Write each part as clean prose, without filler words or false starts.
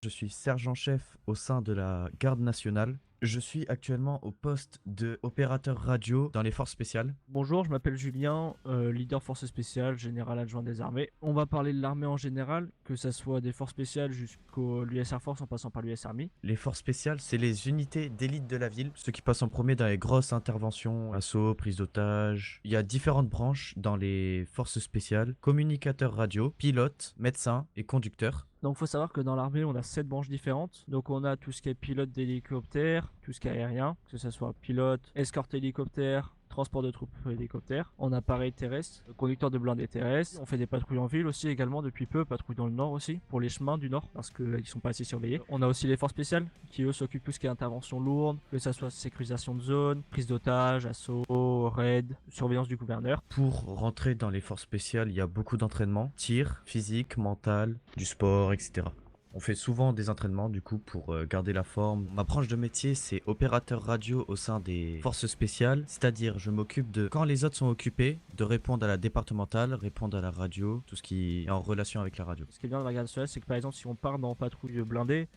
Je suis sergent-chef au sein de la Garde nationale. Je suis actuellement au poste de opérateur radio dans les forces spéciales. Bonjour, je m'appelle Julien, leader force spéciale, général adjoint des armées. On va parler de l'armée en général, que ça soit des forces spéciales jusqu'au l'US Air Force en passant par l'US Army. Les forces spéciales, c'est les unités d'élite de la ville, ceux qui passent en premier dans les grosses interventions, assaut, prise d'otages. Il y a différentes branches dans les forces spéciales, communicateurs radio, pilotes, médecins et conducteurs. Donc il faut savoir que dans l'armée, on a 7 branches différentes. Donc on a tout ce qui est pilote d'hélicoptère, tout ce qui est aérien, que ce soit pilote, escorte hélicoptère, transport de troupes hélicoptère. On a appareil terrestre, conducteur de blindés terrestres. On fait des patrouilles en ville aussi également depuis peu, patrouilles dans le nord aussi, pour les chemins du nord, parce qu'ils sont pas assez surveillés. On a aussi les forces spéciales, qui eux s'occupent de tout ce qui est intervention lourde, que ça soit sécurisation de zone, prise d'otages, assaut, raid, surveillance du gouverneur. Pour rentrer dans les forces spéciales, il y a beaucoup d'entraînements, tir, physique, mental, du sport, etc. On fait souvent des entraînements du coup pour garder la forme. Ma branche de métier, c'est opérateur radio au sein des forces spéciales, c'est-à-dire je m'occupe de, quand les autres sont occupés, de répondre à la départementale, répondre à la radio, tout ce qui est en relation avec la radio. Ce qui est bien dans la garde nationale, c'est que par exemple, si on part dans patrouille blindée,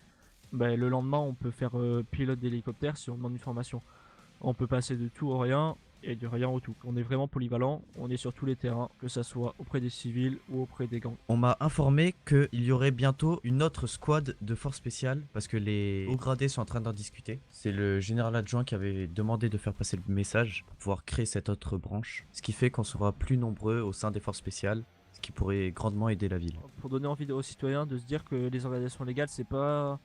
ben, le lendemain, on peut faire pilote d'hélicoptère si on demande une formation. On peut passer de tout au rien et du rien au tout. On est vraiment polyvalent, on est sur tous les terrains, que ça soit auprès des civils ou auprès des gangs. On m'a informé qu'il y aurait bientôt une autre squad de forces spéciales parce que les hauts gradés sont en train d'en discuter. C'est le général adjoint qui avait demandé de faire passer le message pour pouvoir créer cette autre branche, ce qui fait qu'on sera plus nombreux au sein des forces spéciales, ce qui pourrait grandement aider la ville. Pour donner envie aux citoyens de se dire que les organisations légales, c'est pas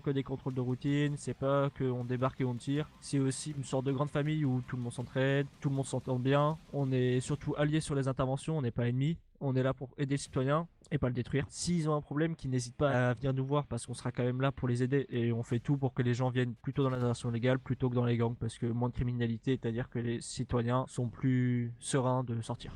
que des contrôles de routine, c'est pas qu'on débarque et on tire, c'est aussi une sorte de grande famille où tout le monde s'entraide, tout le monde s'entend bien, on est surtout alliés sur les interventions, on n'est pas ennemis, on est là pour aider le citoyen et pas le détruire. S'ils ont un problème, qu'ils n'hésitent pas à venir nous voir parce qu'on sera quand même là pour les aider et on fait tout pour que les gens viennent plutôt dans l'intervention légale plutôt que dans les gangs parce que moins de criminalité, c'est-à-dire que les citoyens sont plus sereins de sortir.